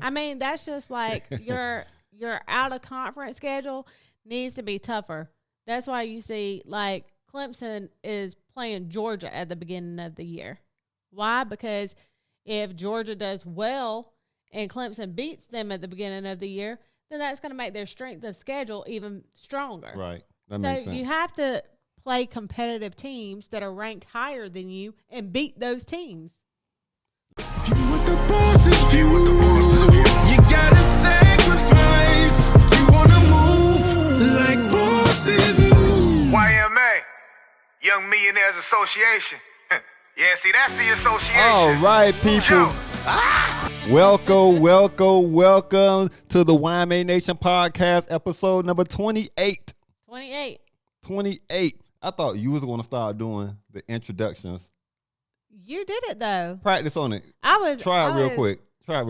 I mean, that's just like your out of conference schedule needs to be tougher. That's why you see like Clemson is playing Georgia at the beginning of the year. Why? Because if Georgia does well and Clemson beats them at the beginning of the year, then that's going to make their strength of schedule even stronger. Right. That makes sense. So you have to play competitive teams that are ranked higher than you and beat those teams. If you want the boss's view, you gotta sacrifice. You wanna move like bosses move. YMA, Young Millionaires Association. Yeah, see, that's the association. All right, people. Welcome to the YMA Nation podcast, episode number 28. 28. I thought you was going to start doing the introductions. You did it though. Practice on it. Try it real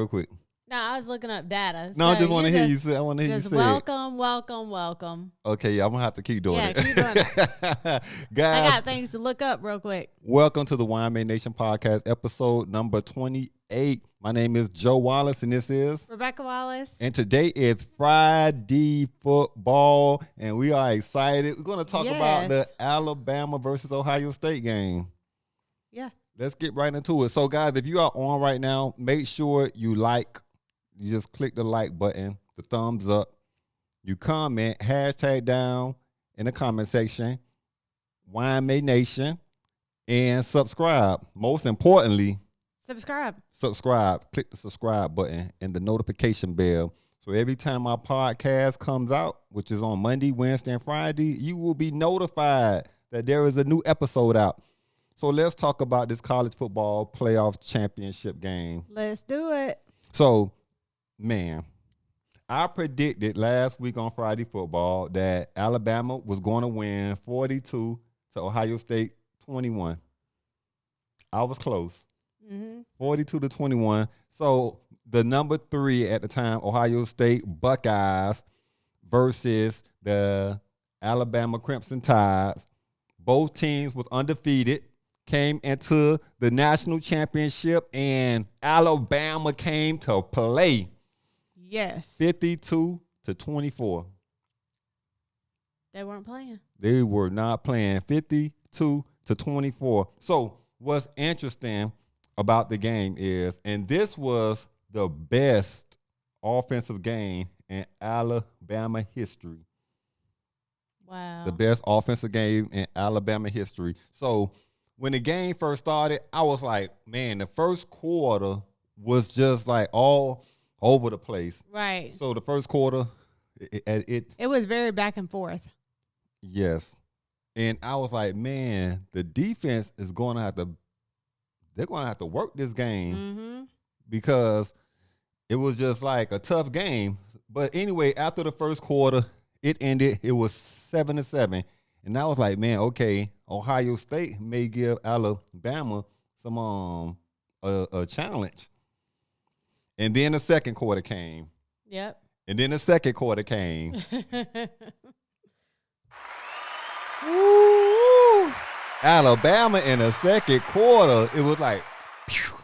quick. No, I was looking up data. No, I just want to hear you say. I want to hear you say welcome. Okay, yeah, I'm gonna have to keep doing it. Keep doing it. Guys, I got things to look up real quick. Welcome to the YMA Nation podcast, episode number 28. My name is Joe Wallace, and this is Rebecca Wallace. And today is Friday football, and we are excited. We're going to talk about the Alabama versus Ohio State game. Yeah. Let's get right into it. So, guys, if you are on right now, make sure you like. You just click the like button, the thumbs up. You comment, hashtag down in the comment section, YMA Nation, and subscribe. Most importantly, subscribe. Click the subscribe button and the notification bell. So every time our podcast comes out, which is on Monday, Wednesday, and Friday, you will be notified that there is a new episode out. So let's talk about this college football playoff championship game. Let's do it. So, man, I predicted last week on Friday football that Alabama was going to win 42 to Ohio State 21. I was close. 42 to 21. So the number 3 at the time, Ohio State Buckeyes versus the Alabama Crimson Tides. Both teams was undefeated, came into the national championship, and Alabama came to play. Yes. 52 to 24. They weren't playing. They were not playing. 52 to 24. So what's interesting about the game is, and this was the best offensive game in Alabama history. Wow. The best offensive game in Alabama history. So when the game first started, I was like, man, the first quarter was just like all over the place. Right. So the first quarter, it was very back and forth. Yes. And I was like, man, the defense is going to have to, they're going to have to work this game because it was just like a tough game. But anyway, after the first quarter, it ended. It was 7-7. And I was like, man, okay, Ohio State may give Alabama some a challenge. And then the second quarter came. Yep. And then the second quarter came. Woo! Alabama in the second quarter, it was like, phew,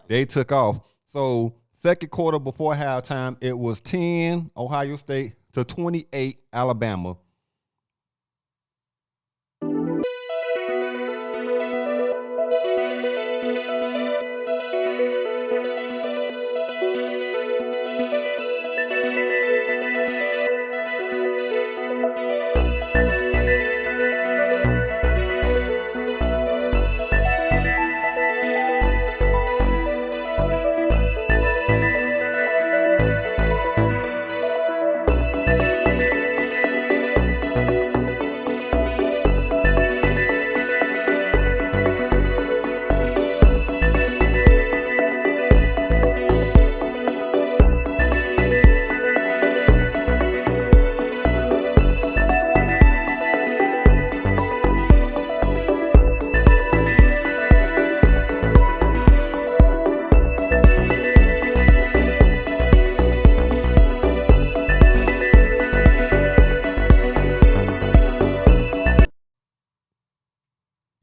they took off. So second quarter before halftime, it was 10 Ohio State to 28 Alabama.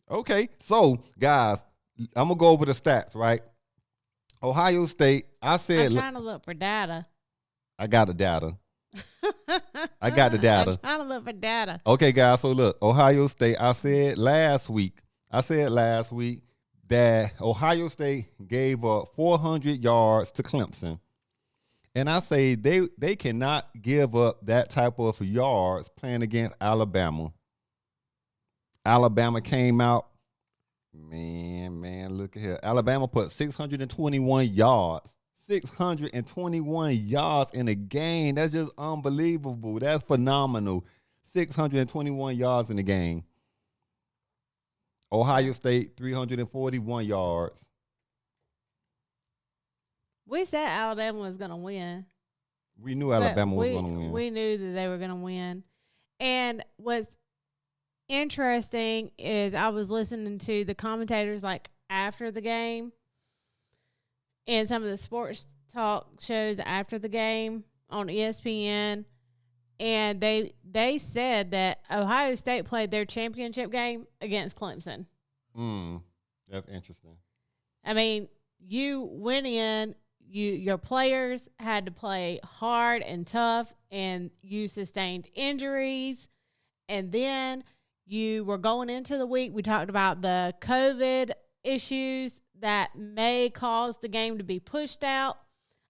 Okay, so guys, I'm gonna go over the stats, right? Ohio State, I I'm said, trying to look for data. I got the data. I got the data. I'm trying to look for data. Okay, guys. So look, Ohio State. I said last week that Ohio State gave up 400 yards to Clemson, and I say they cannot give up that type of yards playing against Alabama. Alabama came out, man. Look at here. Alabama put 621 yards. 621 yards in a game. That's just unbelievable. That's phenomenal. 621 yards in the game. Ohio State, 341 yards. We said Alabama was going to win. We knew Alabama was going to win. We knew that they were going to win. And what's interesting is I was listening to the commentators like after the game and some of the sports talk shows after the game on ESPN, and they said that Ohio State played their championship game against Clemson. That's interesting. I mean, you went in, your players had to play hard and tough, and you sustained injuries, and then you were going into the week. We talked about the COVID issues that may cause the game to be pushed out.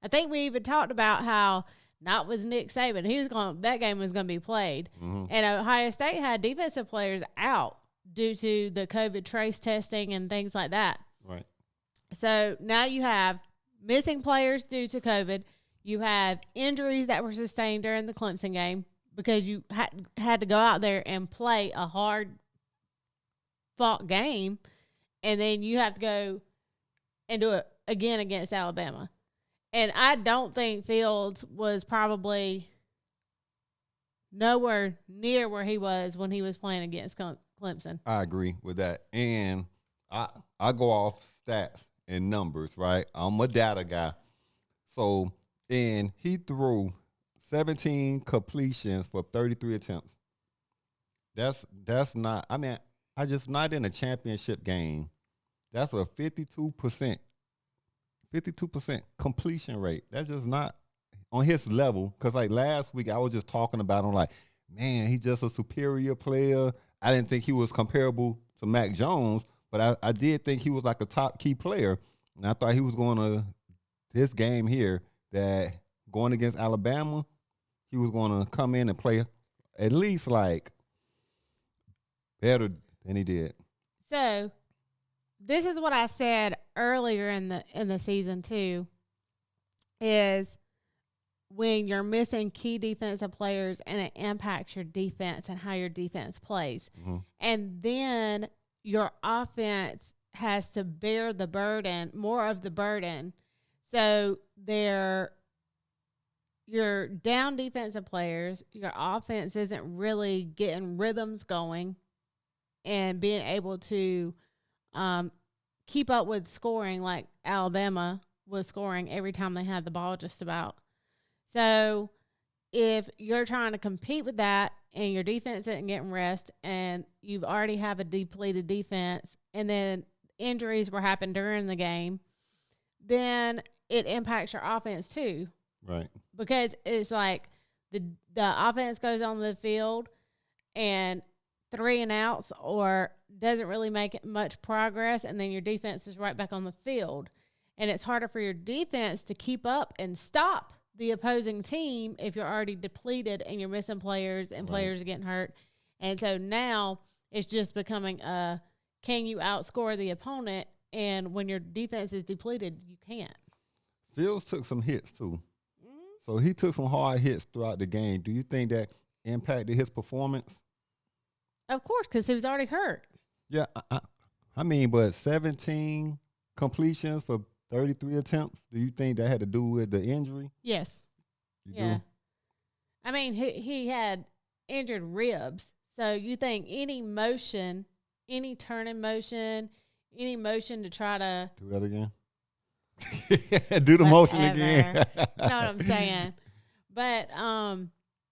I think we even talked about how not with Nick Saban, that game was going to be played. Mm-hmm. And Ohio State had defensive players out due to the COVID trace testing and things like that. Right. So now you have missing players due to COVID. You have injuries that were sustained during the Clemson game because you had to go out there and play a hard-fought game, and then you have to go and do it again against Alabama. And I don't think Fields was probably nowhere near where he was when he was playing against Clemson. I agree with that. And I go off stats and numbers, right? I'm a data guy. So, and he threw 17 completions for 33 attempts. That's not, I mean, I just not in a championship game. That's a 52% completion rate. That's just not on his level. Because like last week, I was just talking about him like, man, he's just a superior player. I didn't think he was comparable to Mac Jones, but I did think he was like a top key player. And I thought he was going to, this game here, that going against Alabama, he was going to come in and play at least like better than he did. So this is what I said earlier in the season too, is when you're missing key defensive players and it impacts your defense and how your defense plays. Mm-hmm. And then your offense has to bear the burden, more of the burden. So your down defensive players, your offense isn't really getting rhythms going and being able to keep up with scoring like Alabama was scoring every time they had the ball just about. So if you're trying to compete with that and your defense isn't getting rest and you've already have a depleted defense and then injuries were happening during the game, then it impacts your offense too. Right. Because it's like the offense goes on the field and 3 and outs or doesn't really make much progress, and then your defense is right back on the field. And it's harder for your defense to keep up and stop the opposing team if you're already depleted and you're missing players and players are getting hurt. And so now it's just becoming can you outscore the opponent? And when your defense is depleted, you can't. Fields took some hits too. Mm-hmm. So he took some hard hits throughout the game. Do you think that impacted his performance? Of course, because he was already hurt. Yeah, I mean, but 17 completions for 33 attempts. Do you think that had to do with the injury? Yes. You do? I mean, he had injured ribs. So you think any motion, any turning motion, any motion to try to do that again? Do the motion again. You know what I'm saying? But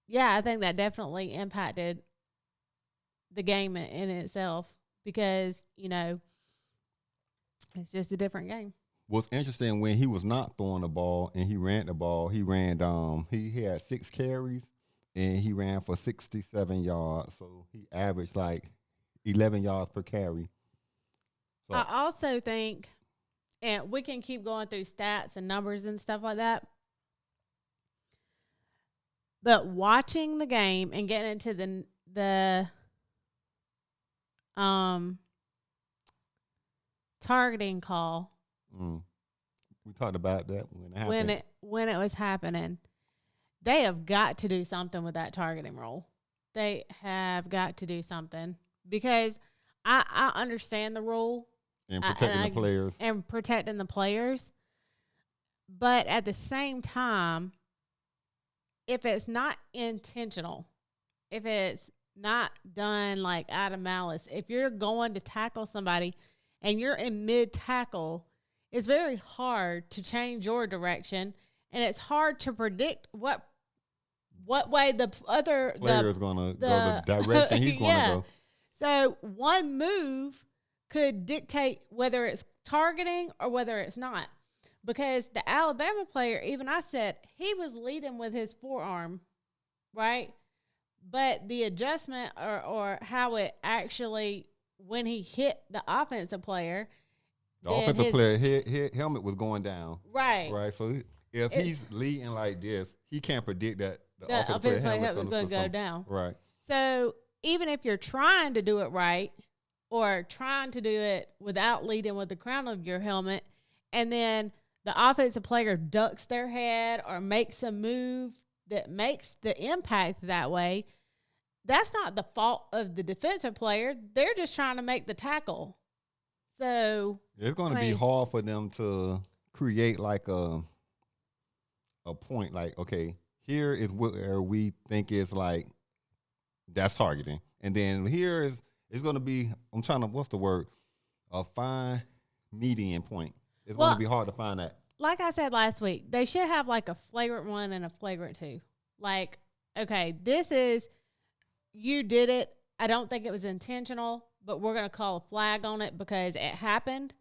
yeah, I think that definitely impacted the game in itself because, you know, it's just a different game. what's interesting when he was not throwing the ball and he ran the ball, he had 6 carries and he ran for 67 yards. So he averaged like 11 yards per carry. So I also think, and we can keep going through stats and numbers and stuff like that, but watching the game and getting into the targeting call. We talked about that when it happened. When it was happening, they have got to do something with that targeting rule. They have got to do something because I understand the rule And protecting the players. And protecting the players. But at the same time, if it's not intentional, if it's not done like out of malice, if you're going to tackle somebody and you're in mid-tackle, it's very hard to change your direction, and it's hard to predict what way the other player is going to go, the direction he's going to go. So one move could dictate whether it's targeting or whether it's not. Because the Alabama player, even I said, he was leading with his forearm, right? But the adjustment or how it actually, when he hit the offensive player. The offensive player, his helmet was going down. Right. Right. So if he's leading like this, he can't predict that the offensive player helmet is going to go down. Right. So even if you're trying to do it right or trying to do it without leading with the crown of your helmet, and then the offensive player ducks their head or makes a move that makes the impact that way, that's not the fault of the defensive player. They're just trying to make the tackle. So it's going to be hard for them to create like a point. Like, okay, here is where we think is like that's targeting, and then here is it's going to be. I'm trying to what's the word? A fine median point. It's going to be hard to find that. Like I said last week, they should have like a flagrant 1 and a flagrant 2. Like, okay, this is, you did it. I don't think it was intentional, but we're going to call a flag on it because it happened.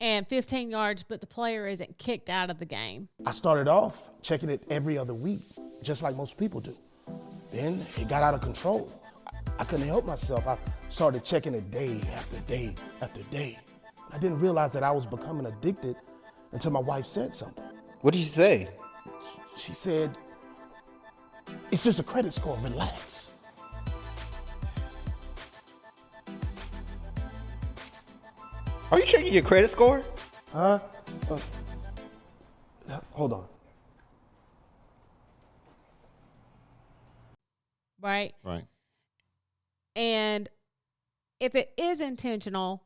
And 15 yards, but the player isn't kicked out of the game. I started off checking it every other week, just like most people do. Then it got out of control. I couldn't help myself. I started checking it day after day after day. I didn't realize that I was becoming addicted until my wife said something. What did she say? She said, "It's just a credit score, relax." Are you checking your credit score? Huh? Hold on. Right? Right. And if it is intentional,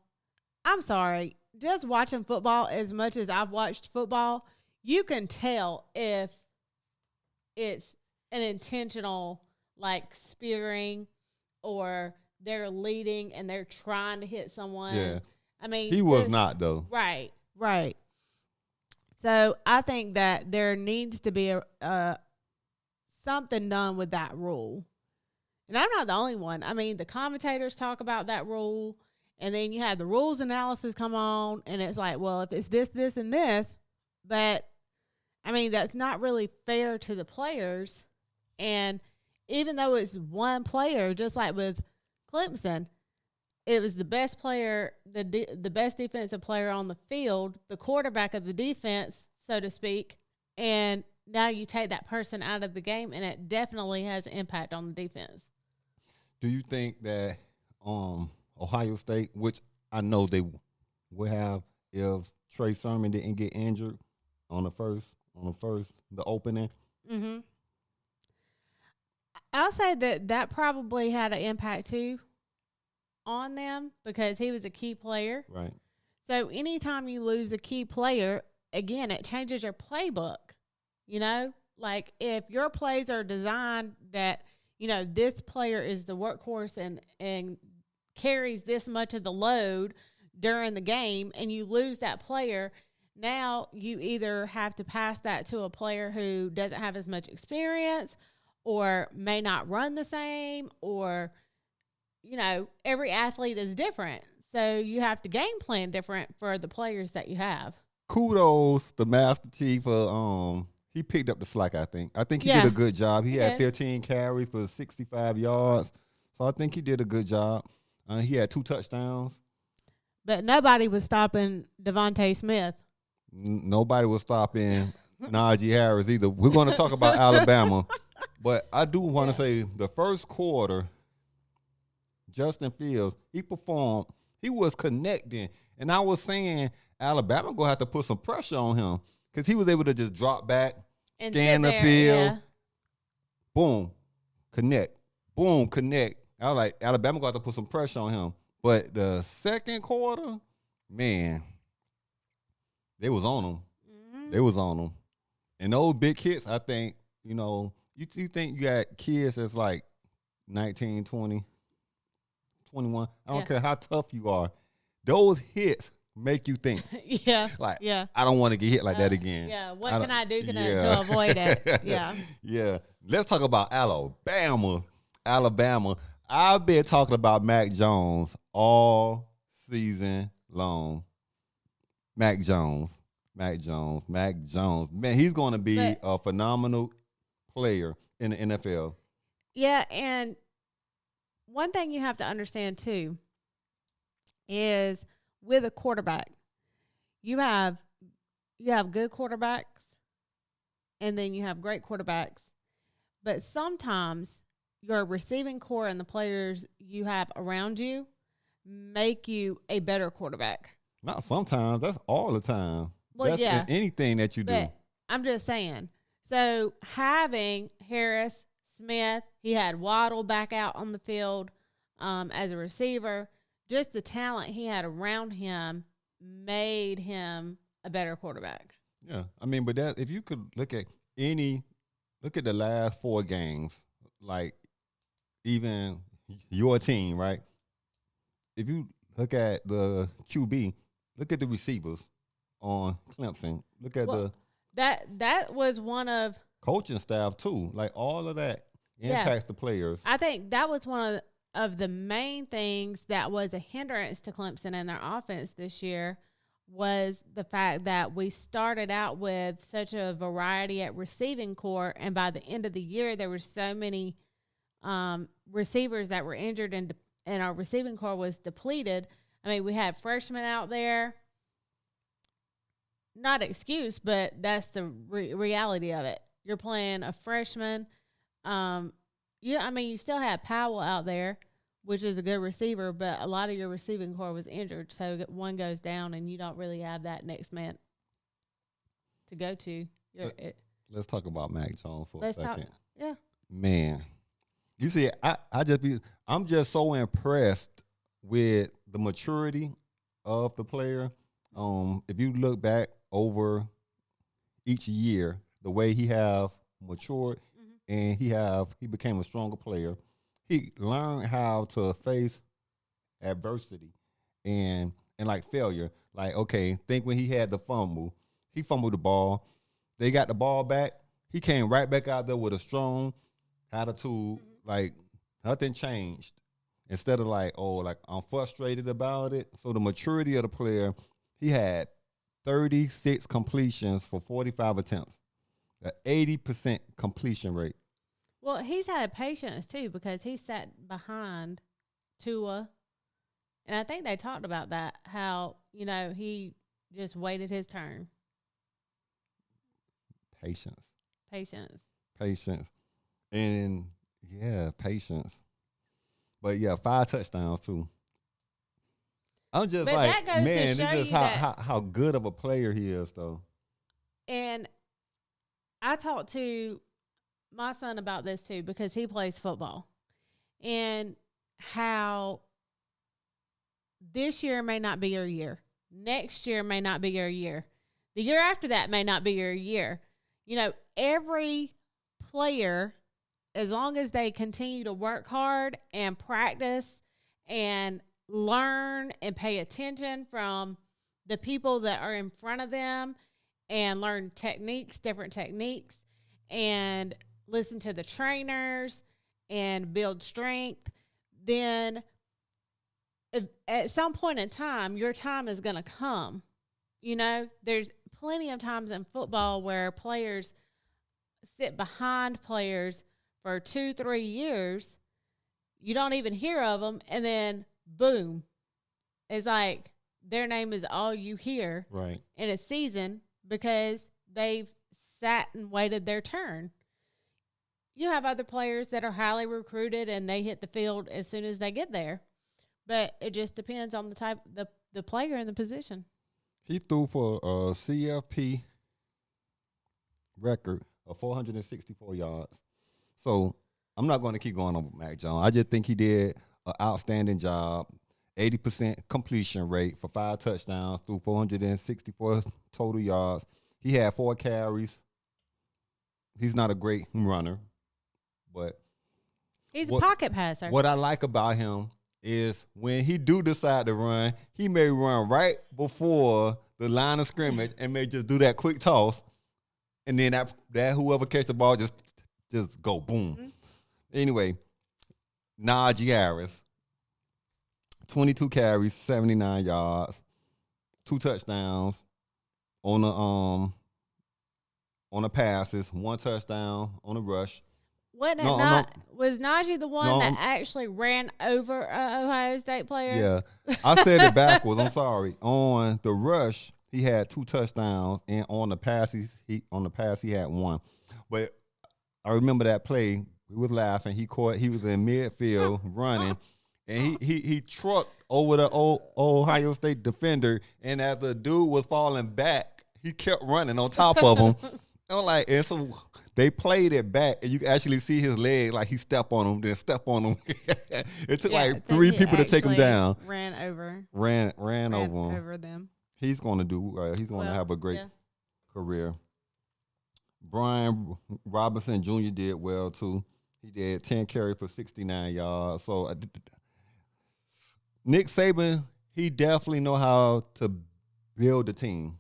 I'm sorry, just watching football as much as I've watched football, you can tell if it's an intentional, like, spearing or they're leading and they're trying to hit someone. Yeah. I mean, he was not, though. Right, right. So I think that there needs to be something done with that rule. And I'm not the only one. I mean, the commentators talk about that rule, and then you have the rules analysis come on, and it's like, well, if it's this, this, and this, but, I mean, that's not really fair to the players. And even though it's one player, just like with Clemson, it was the best player, the best defensive player on the field, the quarterback of the defense, so to speak, and now you take that person out of the game, and it definitely has an impact on the defense. Do you think that Ohio State, which I know they would have if Trey Sermon didn't get injured on the opening? Mm-hmm. I'll say that probably had an impact too on them because he was a key player. Right. So anytime you lose a key player, again, it changes your playbook. You know, like if your plays are designed that, you know, this player is the workhorse and carries this much of the load during the game and you lose that player, now you either have to pass that to a player who doesn't have as much experience or may not run the same, or, you know, every athlete is different. So you have to game plan different for the players that you have. kudos to Master T for he picked up the slack. I think he did a good job. He had 15 carries for 65 yards, so I think he did a good job. He had 2 touchdowns. But nobody was stopping Devontae Smith. Nobody was stopping Najee Harris either. We're going to talk about Alabama, but I do want to say the first quarter, Justin Fields, he performed. He was connecting, and I was saying Alabama going to have to put some pressure on him because he was able to just drop back, And scan the sit there, field, boom, connect, boom, connect. I was like, Alabama got to put some pressure on him. But the second quarter, man, they was on him. Mm-hmm. They was on him. And those big hits, I think, you think you got kids that's like 19, 20, 21. I don't care how tough you are. Those hits make you think. I don't want to get hit like that again. Yeah, what can I do to avoid it? Yeah. Yeah. Let's talk about Alabama. I've been talking about Mac Jones all season long. Mac Jones. Man, he's going to be a phenomenal player in the NFL. Yeah, and one thing you have to understand too is with a quarterback, you have good quarterbacks and then you have great quarterbacks. But sometimes your receiving core and the players you have around you make you a better quarterback. Not sometimes. That's all the time. Well, that's in anything that you do. But I'm just saying. So having Harris, Smith, he had Waddle back out on the field as a receiver. Just the talent he had around him made him a better quarterback. Yeah. I mean, but that if you could look at the last 4 games, like even your team, right? If you look at the QB, look at the receivers on Clemson. Look at that was one of coaching staff too. Like all of that impacts the players. I think that was one of the main things that was a hindrance to Clemson and their offense this year was the fact that we started out with such a variety at receiving core, and by the end of the year there were so many receivers that were injured and our receiving core was depleted. I mean, we had freshmen out there. Not excuse, but that's the reality of it. You're playing a freshman. You still had Powell out there, which is a good receiver, but a lot of your receiving core was injured. So one goes down, and you don't really have that next man to go to. Let's talk about Mac Jones for a second. Man, you see, I'm just so impressed with the maturity of the player. If you look back over each year, the way he have matured and he became a stronger player. He learned how to face adversity and like failure. Like, okay, think when he had the fumble, he fumbled the ball. They got the ball back. He came right back out there with a strong attitude. Like nothing changed. Instead of like I'm frustrated about it. So the maturity of the player, he had 36 completions for 45 attempts, an 80% completion rate. Well, he's had patience too because he sat behind Tua, and I think they talked about that. How he just waited his turn. Patience, and patience. But 5 touchdowns too. I'm just this is how good of a player he is, though. And I talked to my son about this too because he plays football, and how this year may not be your year. Next year may not be your year. The year after that may not be your year. Every player, as long as they continue to work hard and practice and learn and pay attention from the people that are in front of them and learn different techniques, and listen to the trainers and build strength, then at some point in time, your time is going to come. plenty of times in football where players sit behind players for 2-3 years. You don't even hear of them, and then boom, it's like their name is all you hear Right. in a season because they've sat and waited their turn. You have other players that are highly recruited and they hit the field as soon as they get there, but it just depends on the type, the player and the position. He threw for a CFP record of 464 yards. So I'm not going to keep going on Mac Jones. I just think he did an outstanding job. 80% completion rate for 5 touchdowns through 464 total yards. He had 4 carries. He's not a great runner, but He's a pocket passer. what I like about him is when he do decide to run, he may run right before the line of scrimmage and may just do that quick toss, and then that whoever catch the ball just go boom. Mm-hmm. Anyway, Najee Harris, 22 carries, 79 yards, 2 touchdowns on the passes, 1 touchdown on the rush. Wasn't it No, not? Was Najee the one No, that actually ran over an Ohio State player? Yeah, I said it backwards. I'm sorry. On the rush, he had 2 touchdowns, and on the pass, he had 1. But I remember that play. We was laughing. He was in midfield running, and he trucked over the old Ohio State defender, and as the dude was falling back, he kept running on top of him. I'm like, and so they played it back, and you can actually see his leg, like he step on him, then step on him. It took like 3 people to take him down. Ran over Over him. them. He's going to do. He's going to have a great career. Brian Robinson Jr. did well too. He did 10 carries for 69 yards. So Nick Saban, he definitely know how to build a team.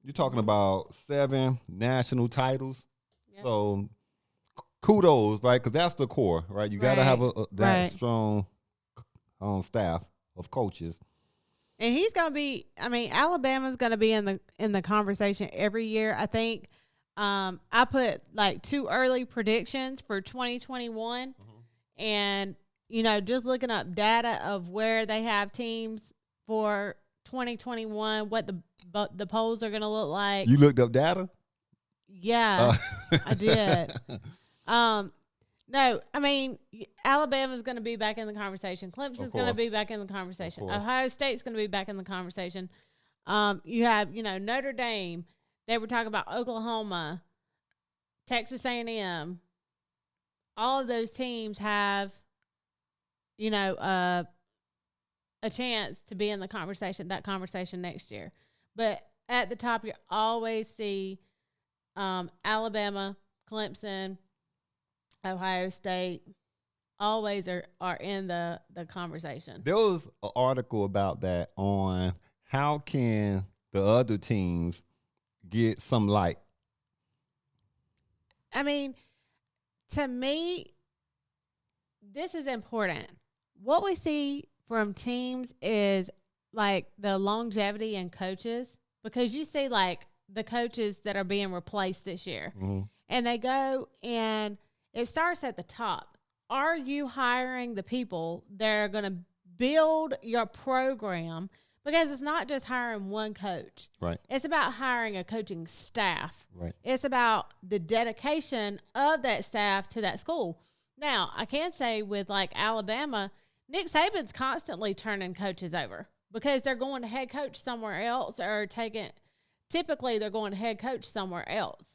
You're talking about 7 national titles. Yep. So kudos, right? Because that's the core, right? You got to have that strong staff of coaches. And he's going to be, Alabama's going to be in the conversation every year. I think I put like 2 early predictions for 2021. Mm-hmm. And, just looking up data of where they have teams for 2021, what the polls are going to look like. You looked up data? Yeah, I did. No, Alabama's going to be back in the conversation. Clemson's going to be back in the conversation. Ohio State's going to be back in the conversation. You have, Notre Dame. They were talking about Oklahoma, Texas A&M. All of those teams have, a chance to be in the conversation, that conversation next year. But at the top, you always see Alabama, Clemson, Ohio State, always are in the conversation. There was an article about that on how can the other teams get some light. To me, this is important. What we see from teams is like the longevity in coaches, because you see like the coaches that are being replaced this year, mm-hmm. and they go and it starts at the top. Are you hiring the people that are going to build your program? Because it's not just hiring one coach. Right. It's about hiring a coaching staff. Right. It's about the dedication of that staff to that school. Now, I can say with like Alabama, Nick Saban's constantly turning coaches over because they're going to head coach somewhere else typically they're going to head coach somewhere else,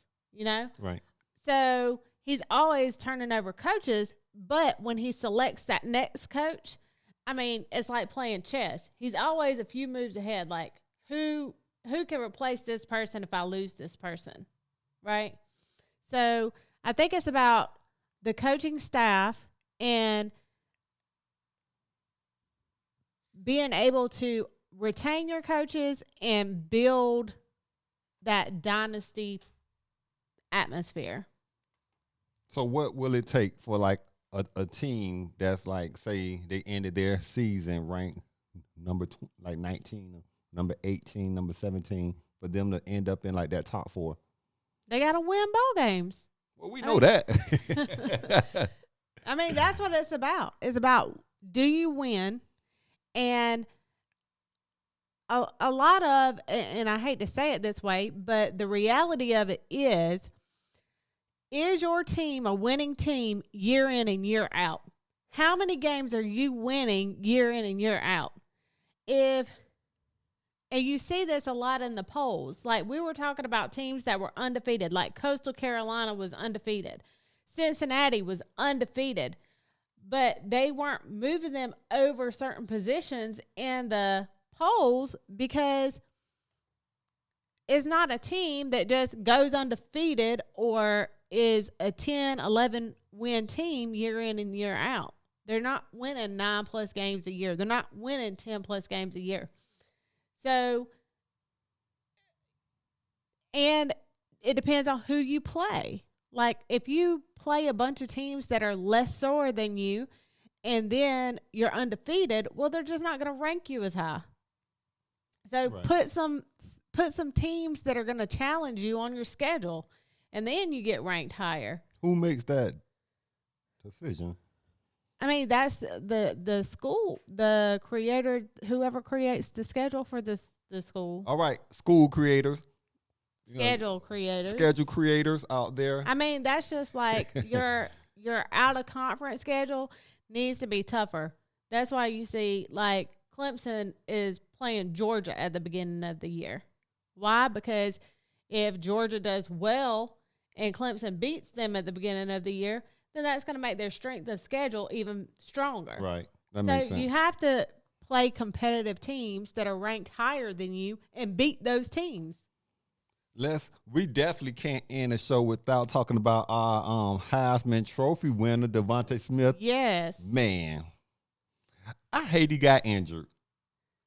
Right. So he's always turning over coaches, but when he selects that next coach, it's like playing chess. He's always a few moves ahead, like who can replace this person if I lose this person, right? So I think it's about the coaching staff and being able to retain your coaches and build that dynasty atmosphere. So what will it take for like a team that's like, say they ended their season ranked number 19, number 18, number 17, for them to end up in like that top 4. They got to win ball games. Well, we know that. I mean, that's what it's about. It's about, do you win? And a lot of, and I hate to say it this way, but the reality of it is your team a winning team year in and year out? How many games are you winning year in and year out? And you see this a lot in the polls. Like, we were talking about teams that were undefeated, like Coastal Carolina was undefeated. Cincinnati was undefeated, but they weren't moving them over certain positions in the polls because it's not a team that just goes undefeated or is a 10, 11 win team year in and year out. They're not winning 9+ games a year. They're not winning 10+ games a year. So, and it depends on who you play. Like, if you play a bunch of teams that are less sore than you and then you're undefeated, well, they're just not going to rank you as high. So Right. put some teams that are going to challenge you on your schedule, and then you get ranked higher. Who makes that decision? I mean, that's the school, the creator, whoever creates the schedule for the school. All right, school creators. Schedule creators. Schedule creators out there. I mean, that's just like your out of conference schedule needs to be tougher. That's why you see like Clemson is playing Georgia at the beginning of the year. Why? Because if Georgia does well and Clemson beats them at the beginning of the year, then that's going to make their strength of schedule even stronger. Right. That makes So sense. you have to play competitive teams that are ranked higher than you and beat those teams. We definitely can't end the show without talking about our Heisman Trophy winner, Devontae Smith. Yes. Man, I hate he got injured.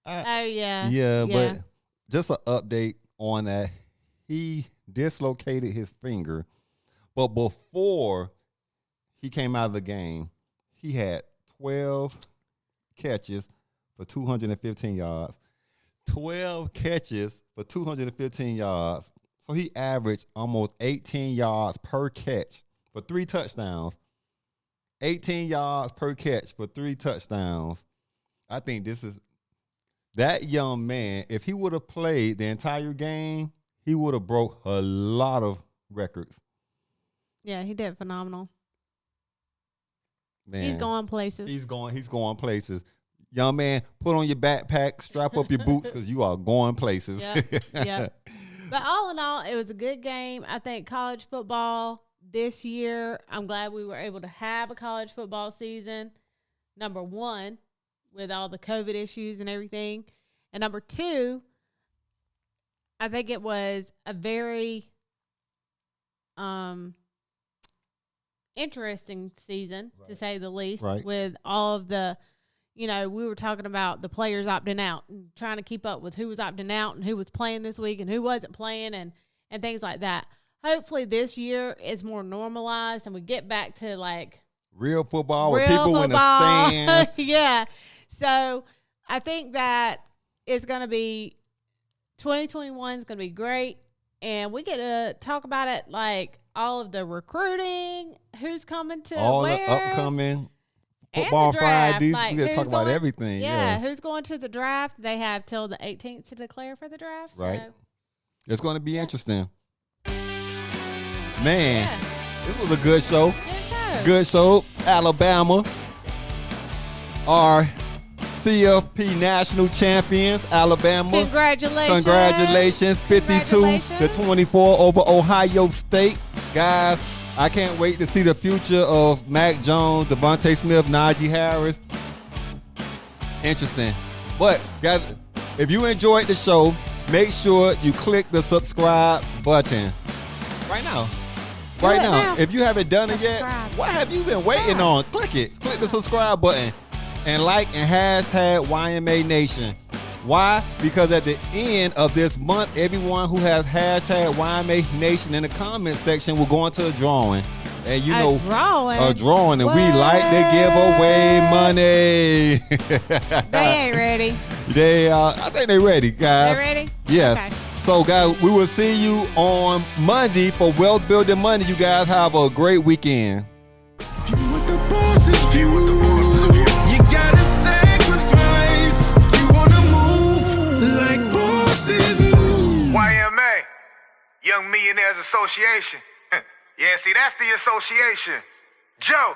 Yeah. But just an update on that. He dislocated his finger, but before he came out of the game, he had 12 catches for 215 yards. 12 catches for 215 yards. So he averaged almost 18 yards per catch for 3 touchdowns. 18 yards per catch for 3 touchdowns. I think this is that young man. If he would have played the entire game, he would have broke a lot of records. Yeah, he did phenomenal. Man, He's going places. He's going places. Young man, put on your backpack, strap up your boots, because you are going places. Yep. But all in all, it was a good game. I think college football this year, I'm glad we were able to have a college football season, number one, with all the COVID issues and everything. And number two, I think it was a very interesting season, to say the least, with all of the, we were talking about the players opting out and trying to keep up with who was opting out and who was playing this week and who wasn't playing and things like that. Hopefully this year is more normalized and we get back to like real football with people in the stands. Yeah. So I think that it's going to be 2021 is going to be great. And we get to talk about it, like all of the recruiting, who's coming to all where. The upcoming football Fridays. Like, we got to talk about everything. Yeah, who's going to the draft? They have till the 18th to declare for the draft. Right. So. It's going to be interesting. Man, this was a good show. Good show. Alabama are CFP national champions. Alabama. Congratulations. 52-24 over Ohio State. Guys, I can't wait to see the future of Mac Jones, Devontae Smith, Najee Harris. Interesting. But, guys, if you enjoyed the show, make sure you click the subscribe button right now. Right now. If you haven't done it yet, what have you been waiting on? Click it. Click the subscribe button and like and hashtag YMA Nation. Why? Because at the end of this month, everyone who has hashtag YMA Nation in the comment section will go into a drawing. And you know, a drawing, and we like to give away money. They ain't ready. I think they're ready, guys. They ready? Yes. Okay. So, guys, we will see you on Monday for Wealth Building Monday. You guys have a great weekend. View what the boss's view. You gotta sacrifice. You wanna move like bosses move. YMA, Young Millionaires Association. Yeah, see, that's the association. Joe.